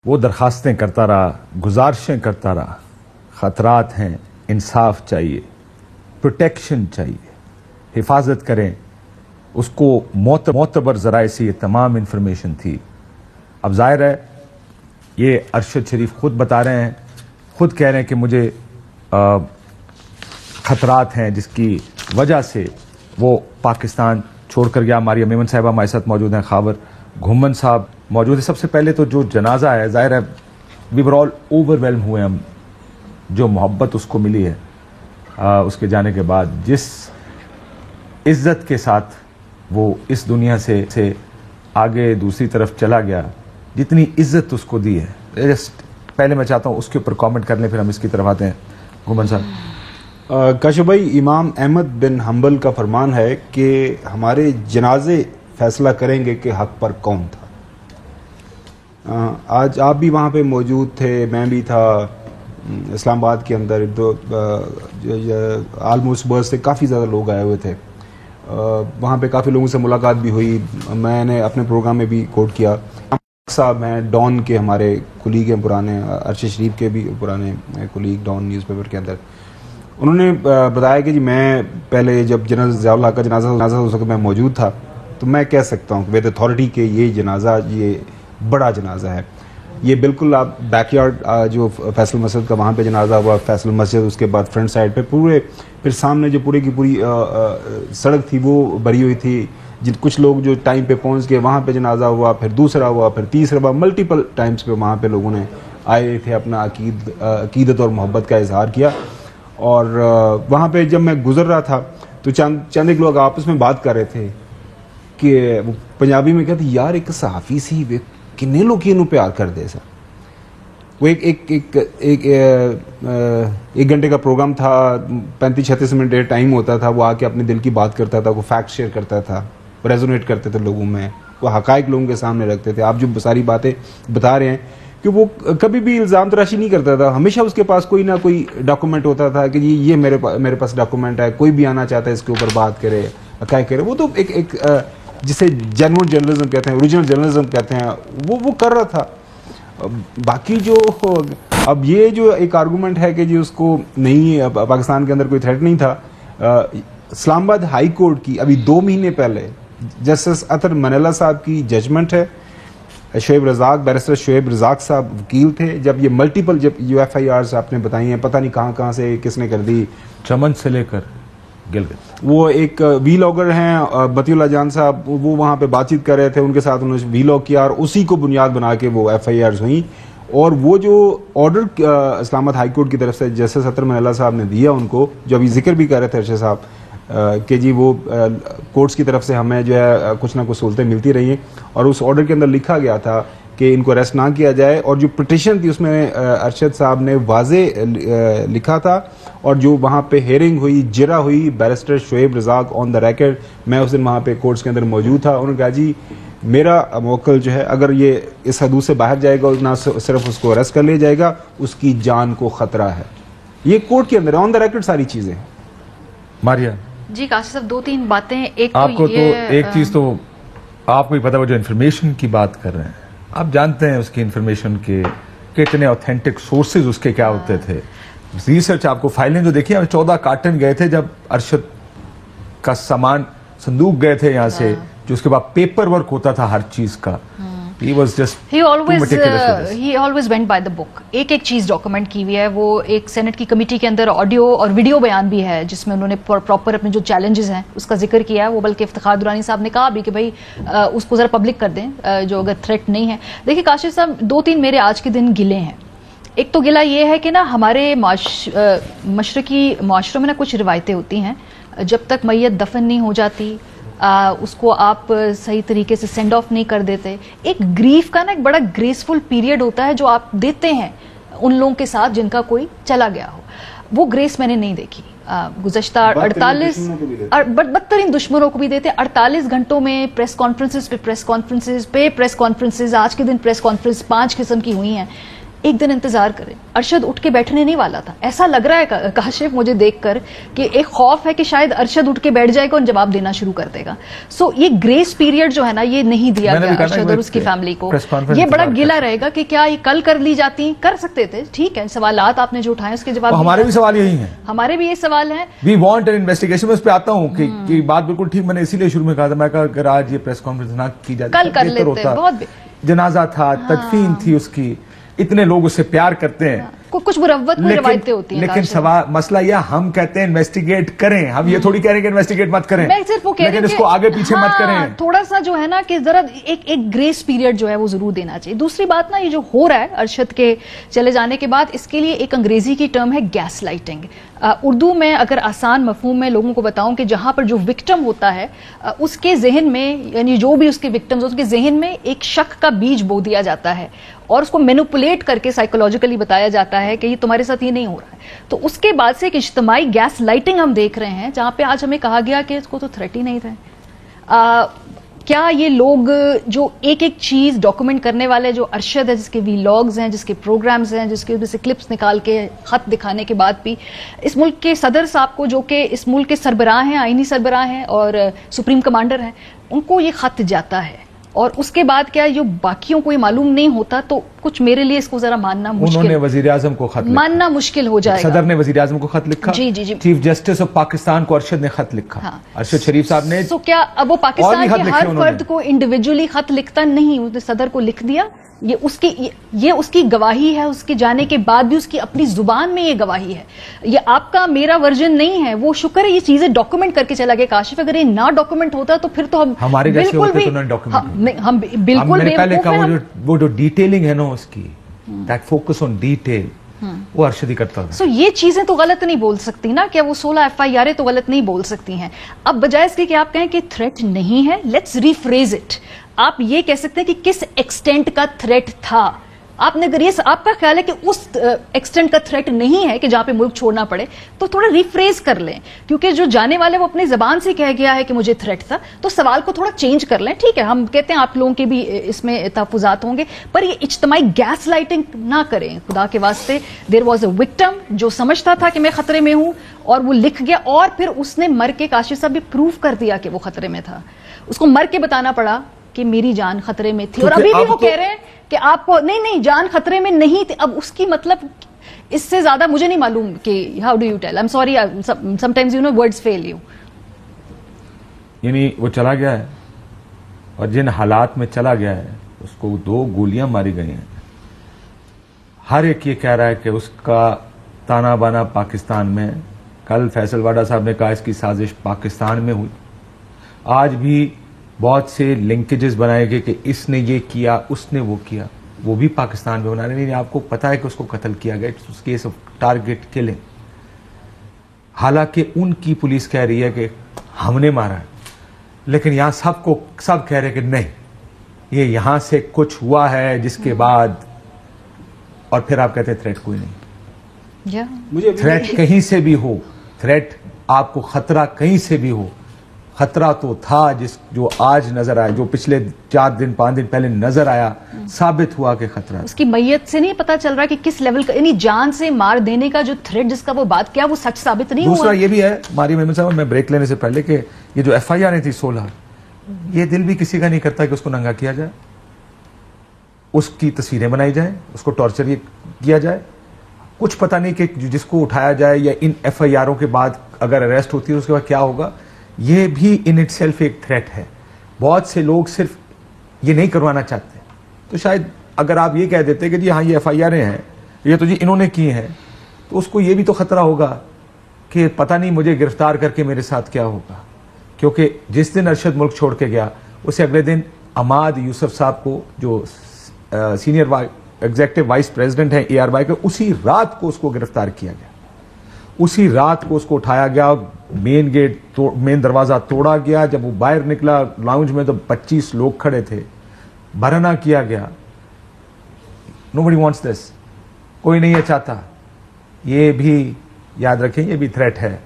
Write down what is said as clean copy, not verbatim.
وہ درخواستیں کرتا رہا، گزارشیں کرتا رہا، خطرات ہیں، انصاف چاہیے، پروٹیکشن چاہیے، حفاظت کریں اس کو معتبر ذرائع سے یہ تمام انفارمیشن تھی۔ اب ظاہر ہے یہ ارشد شریف خود بتا رہے ہیں، خود کہہ رہے ہیں کہ مجھے خطرات ہیں جس کی وجہ سے وہ پاکستان چھوڑ کر گیا۔ ماریہ میمن صاحبہ ہمارے ساتھ موجود ہیں، خاور گھومن صاحب موجود ہے۔ سب سے پہلے تو جو جنازہ ہے، ظاہر ہے وی ور آل اوور ویلم ہوئے ہم، جو محبت اس کو ملی ہے اس کے جانے کے بعد، جس عزت کے ساتھ وہ اس دنیا سے آگے دوسری طرف چلا گیا، جتنی عزت اس کو دی ہے، جسٹ پہلے میں چاہتا ہوں اس کے اوپر کامنٹ کر لیں، پھر ہم اس کی طرف آتے ہیں۔ گھومن صاحب۔ کاشف بھائی، امام احمد بن حنبل کا فرمان ہے کہ ہمارے جنازے فیصلہ کریں گے کہ حق پر کون تھا۔ آج آپ بھی وہاں پہ موجود تھے، میں بھی تھا اسلام آباد کے اندر، آلموسٹ برس سے کافی زیادہ لوگ آئے ہوئے تھے، وہاں پہ کافی لوگوں سے ملاقات بھی ہوئی۔ میں نے اپنے پروگرام میں بھی کوٹ کیا، صاحب ہیں ڈان کے، ہمارے کولیگ ہیں پرانے، ارشد شریف کے بھی پرانے کولیگ ڈان نیوز پیپر کے اندر، انہوں نے بتایا کہ جی میں پہلے جب ضیاء الحق کا جنازہ اس وقت میں موجود تھا، تو میں کہہ سکتا ہوں ود اتھارٹی کہ یہ جنازہ یہ بڑا جنازہ ہے۔ یہ بالکل آپ بیک یارڈ جو فیصل مسجد کا وہاں پہ جنازہ ہوا، فیصل مسجد، اس کے بعد فرنٹ سائڈ پہ پورے، پھر سامنے جو پورے کی پوری سڑک تھی وہ بھری ہوئی تھی، کچھ لوگ جو ٹائم پہ پہنچ گئے وہاں پہ جنازہ ہوا، پھر دوسرا ہوا، پھر تیسرا ہوا، ملٹیپل ٹائمز پہ وہاں پہ لوگوں نے آئے تھے، اپنا عقیدت اور محبت کا اظہار کیا۔ اور وہاں پہ جب میں گزر رہا تھا تو چند ایک لوگ آپس میں بات کر رہے تھے کہ پنجابی میں کہتے یار ایک صحافی سی کنے لوگ انہوں پیار کر دے سر۔ وہ ایک گھنٹے کا پروگرام تھا، 35-36 منٹ ٹائم ہوتا تھا، وہ آ کے اپنے دل کی بات کرتا تھا، وہ فیکٹ شیئر کرتا تھا، ریزونیٹ کرتے تھے لوگوں میں، وہ حقائق لوگوں کے سامنے رکھتے تھے۔ آپ جو ساری باتیں بتا رہے ہیں کہ وہ کبھی بھی الزام تراشی نہیں کرتا تھا، ہمیشہ اس کے پاس کوئی نہ کوئی ڈاکومنٹ ہوتا تھا کہ جی یہ میرے پاس ڈاکومنٹ ہے، کوئی بھی آنا چاہتا ہے اس کے اوپر بات کرے، حقائق کرے۔ وہ تو ایک جسے جینوئن جرنلزم کہتے ہیں، اوریجنل جرنلزم کہتے ہیں، وہ کر رہا تھا۔ باقی جو اب یہ جو ایک آرگومنٹ ہے کہ جی اس کو نہیں، پاکستان کے اندر کوئی تھریٹ نہیں تھا، اسلام آباد ہائی کورٹ کی ابھی 2 مہینے پہلے جسٹس اطہر منیلا صاحب کی ججمنٹ ہے، شعیب رزاق، بیرسٹر شعیب رزاق صاحب وکیل تھے، جب یہ ملٹیپل جب UFIRs آپ نے بتائی ہیں، پتہ نہیں کہاں سے کس نے کر دی، چمن سے لے کر گلگت۔ وہ ایک وی لاگر ہیں بطی اللہ جان صاحب، وہ وہاں پہ بات چیت کر رہے تھے، ان کے ساتھ انہوں نے وی لاگ کیا اور اسی کو بنیاد بنا کے وہ FIRs ہوئیں۔ اور وہ جو آرڈر اسلام آباد ہائی کورٹ کی طرف سے جسٹس اطہر منیلا صاحب نے دیا ان کو، جو ابھی ذکر بھی کر رہے تھے ارشد صاحب کہ جی وہ کورٹس کی طرف سے ہمیں جو ہے کچھ نہ کچھ سہولتیں ملتی رہی ہیں، اور اس آرڈر کے اندر لکھا گیا تھا کہ ان کو اریسٹ نہ کیا جائے، اور جو پٹیشن تھی اس میں ارشد صاحب نے واضح لکھا تھا، اور جو وہاں پہ ہیئرنگ ہوئی، جرا ہوئی، barrister Shoaib Razak on the record, میں اس دن وہاں پہ کورٹس کے اندر موجود تھا، انہوں نے کہا جی میرا موکل جو ہے اگر یہ اس حدود سے باہر جائے گا، نہ صرف اس کو اریسٹ کر لیا جائے گا، اس کی جان کو خطرہ ہے۔ یہ کورٹ کے اندر آن دا ریکارڈ ساری چیزیں۔ ماریہ جی کاشف صاحب، 2-3 باتیں۔ ایک آپ کو تو ایک چیز تو آپ کو ہی پتا، وہ جو انفارمیشن کی بات کر رہے ہیں، آپ جانتے ہیں اس کی انفارمیشن کے کتنے اوتھینٹک سورسز اس کے کیا ہوتے تھے، ریسرچ آپ کو فائلیں جو دیکھیں، 14 کارٹن گئے تھے جب ارشد کا سامان صندوق گئے تھے یہاں سے، جو اس کے بعد پیپر ورک ہوتا تھا ہر چیز کا۔ He always went by the book۔ ایک چیز ڈاکومنٹ کی ہوئی ہے، وہ ایک سینٹ کی کمیٹی کے اندر آڈیو اور ویڈیو بیان بھی ہے جس میں انہوں نے پراپر اپنے جو چیلنجز ہیں اس کا ذکر کیا ہے۔ وہ بلکہ افتخار درانی صاحب نے کہا بھی کہ بھائی اس کو ذرا پبلک کر دیں جو اگر تھریٹ نہیں ہے۔ دیکھیے کاشف صاحب، 2-3 میرے آج کے دن گلے ہیں۔ ایک تو گلہ یہ ہے کہ نا ہمارے مشرقی معاشروں میں نا کچھ روایتیں ہوتی ہیں، جب تک میت دفن نہیں ہو جاتی اس کو آپ صحیح طریقے سے سینڈ آف نہیں کر دیتے۔ ایک گریف کا نا ایک بڑا گریسفل پیریڈ ہوتا ہے جو آپ دیتے ہیں ان لوگوں کے ساتھ جن کا کوئی چلا گیا ہو، وہ گریس میں نے نہیں دیکھی۔ گزشتہ 48 بدترین دشمنوں کو بھی دیتے 48 گھنٹوں میں پریس کانفرنسز پہ پریس کانفرنسز پہ پریس کانفرنسز، آج کے دن پریس کانفرنس 5 قسم کی ہوئی ہیں۔ एक दिन इंतजार करें. अरशद उठ के बैठने नहीं वाला था. ऐसा लग रहा है काशिफ मुझे देखकर कि एक खौफ है कि शायद अरशद उठ के बैठ जाएगा और जवाब देना शुरू कर देगा. सो ये ग्रेस पीरियड जो है ना, ये नहीं दिया गया अरशद और उसकी फैमिली को. ये बड़ा गिला रहेगा कि क्या ये कल कर ली जाती, कर सकते थे, ठीक है, सवालात आपने जो उठाए उसके जवाब. हमारे भी सवाल यही हैं, हमारे भी ये सवाल है. We want an investigation. मैं उस पे आता हूँ कि बात बिल्कुल ठीक, मैंने इसीलिए शुरू में कहा था, मैं कहा अगर आज ये प्रेस कॉन्फ्रेंस ना की जाती कल कर लेते. बहुत जनाजा था, तदफीन थी उसकी, इतने लोग उससे प्यार करते हैं. कुछ मुरव्वत में रवायतें होती हैं. लेकिन सवाल मसला यह, हम कहते हैं इन्वेस्टिगेट करें, हम ये थोड़ी कह रहे हैं कि इन्वेस्टिगेट मत करें. मैं सिर्फ वो कह रही हूं, लेकिन इसको आगे पीछे मत करें. थोड़ा सा जो है ना कि जरा एक ग्रेस पीरियड जो है वो जरूर देना चाहिए. दूसरी बात ना, ये जो हो रहा है अरशद के चले जाने के बाद, इसके लिए एक अंग्रेजी की टर्म है गैस लाइटिंग. उर्दू में अगर आसान मफहूम में लोगों को बताऊं कि जहां पर जो विक्टिम होता है उसके जहन में, यानी जो भी उसके विक्टिम्स, उसके जहन में एक शक का बीज बो दिया जाता है और उसको मैनिपुलेट करके साइकोलॉजिकली बताया जाता है कि ये तुम्हारे साथ ये नहीं हो रहा है. तो उसके बाद से एक इज्तिमाई गैस लाइटिंग हम देख रहे हैं, जहां पे आज हमें कहा गया कि इसको तो थ्रेट ही नहीं था. क्या ये लोग जो एक एक चीज डॉक्यूमेंट करने वाले, जो अरशद है जिसके वीलॉग्स हैं, जिसके प्रोग्राम्स हैं, जिसके से क्लिप्स निकाल के खत दिखाने के बाद भी इस मुल्क के सदर साहब को, जो कि इस मुल्क के सरबराह हैं, आईनी सरबराह हैं और सुप्रीम कमांडर हैं, उनको ये खत जाता है और उसके बाद क्या जो बाकियों को ये मालूम नहीं होता, तो कुछ मेरे लिए इसको जरा मानना मुश्किल, उन्होंने वजीर आजम को खत मानना मुश्किल हो जाएगा. सदर ने वजीर आजम को खत लिखा. जी जी जी. चीफ जस्टिस ऑफ पाकिस्तान को अरशद ने खत लिखा. हाँ. अरशद शरीफ साहब ने. तो क्या अब वो पाकिस्तान के हर फर्द को इंडिविजुअली खत लिखता नहीं, उसने सदर को लिख दिया. ये उसकी गवाही है, उसके जाने के बाद भी उसकी अपनी जुबान में ये गवाही है. ये आपका मेरा वर्जन नहीं है. वो शुक्र है ये चीजें डॉक्यूमेंट करके चला गया काशिफ. अगर ये ना डॉक्यूमेंट होता तो फिर तो हम हमारे जैसे होते तो उन्होंने डॉक्यूमेंट. हम बिल्कुल पहले कहा वो जो डिटेलिंग है ना उसकी, दैट फोकस ऑन डिटेल, वो अरशद ही करता था. सो ये चीजें तो गलत नहीं बोल सकती ना, क्या वो 16 FIR तो गलत नहीं बोल सकती हैं. अब बजाय इसके कि आप कहें कि थ्रेट नहीं है, लेट्स रीफ्रेज इट. आप ये कह सकते हैं कि किस एक्सटेंट का थ्रेट था. आपने अगर ये आपका ख्याल है कि उस एक्सटेंट का थ्रेट नहीं है कि जहां पे मुल्क छोड़ना पड़े, तो थोड़ा रिफ्रेज कर लें. क्योंकि जो जाने वाले वो अपनी जबान से कह गया है कि मुझे थ्रेट था, तो सवाल को थोड़ा चेंज कर लें. ठीक है, हम कहते हैं आप लोगों के भी इसमें तहफुजात होंगे, पर ये इज्तिमाई गैस लाइटिंग ना करें खुदा के वास्ते. देयर वॉज अ विक्टिम जो समझता था कि मैं खतरे में हूं और वो लिख गया, और फिर उसने मर के, काशिफ साहब भी प्रूव कर दिया कि वो खतरे में था. उसको मर के बताना पड़ा कि मेरी जान खतरे में थी, और अभी भी वो कह रहे हैं कि आपको नहीं जान खतरे में नहीं थी. अब उसकी मतलब इससे ज्यादा मुझे नहीं मालूम कि how do you tell. I am sorry, sometimes you know words fail you. यानी वो चला गया है और जिन हालात में चला गया है उसको 2 गोलियां मारी गई हैं. हर एक ये कह रहा है कि उसका ताना बाना पाकिस्तान में. कल फैसल वाडा साहब ने कहा इसकी साजिश पाकिस्तान में हुई. आज भी बहुत से लिंकेजेस बनाए गए कि इसने ये किया, उसने वो किया, वो भी पाकिस्तान में बना रहे. नहीं, आपको पता है कि उसको कत्ल किया गया. It's case of target killing. हालांकि उनकी पुलिस कह रही है कि हमने मारा है, लेकिन यहां सब कह रहे हैं कि नहीं, ये यहां से कुछ हुआ है जिसके बाद, और फिर आप कहते हैं थ्रेट कोई नहीं. मुझे थ्रेट कहीं से भी हो, थ्रेट आपको खतरा कहीं से भी हो, खतरा तो था जो आज नजर आया, जो पिछले 4 दिन 5 दिन पहले नजर आया, साबित हुआ कि खतरा. उसकी मैयत से नहीं पता चल रहा कि किस लेवल का, यानी जान से मार देने का जो थ्रेट जिसका वो बात किया वो सच साबित नहीं हुआ. दूसरा ये भी है मारिया मेमन साहब, मैं ब्रेक लेने से पहले, कि ये जो FIR थी 16, ये दिल भी किसी का नहीं करता कि उसको नंगा किया जाए, उसकी तस्वीरें बनाई जाए, उसको टॉर्चर किया जाए. कुछ पता नहीं कि जिसको उठाया जाए या इन FIR के बाद अगर अरेस्ट होती है उसके बाद क्या होगा. ये भी इन इटसेल्फ एक थ्रेट है. बहुत से लोग सिर्फ ये नहीं करवाना चाहते. तो शायद अगर आप ये कह देते कि जी हाँ ये FIR हैं, ये तो जी इन्होंने की हैं, तो उसको ये भी तो खतरा होगा कि पता नहीं मुझे गिरफ्तार करके मेरे साथ क्या होगा. क्योंकि जिस दिन अरशद मुल्क छोड़ के गया, उससे अगले दिन अमाद यूसुफ साहब को, जो सीनियर एग्जीक्यूटिव वाइस प्रेसिडेंट हैं ARY के, उसी रात को उसको गिरफ्तार किया गया. उसी रात को उसको उठाया गया, मेन दरवाजा तोड़ा गया. जब वो बाहर निकला लाउंज में तो 25 लोग खड़े थे, भरना किया गया. Nobody wants this. कोई नहीं ये चाहता. ये भी याद रखें, ये भी थ्रेट है.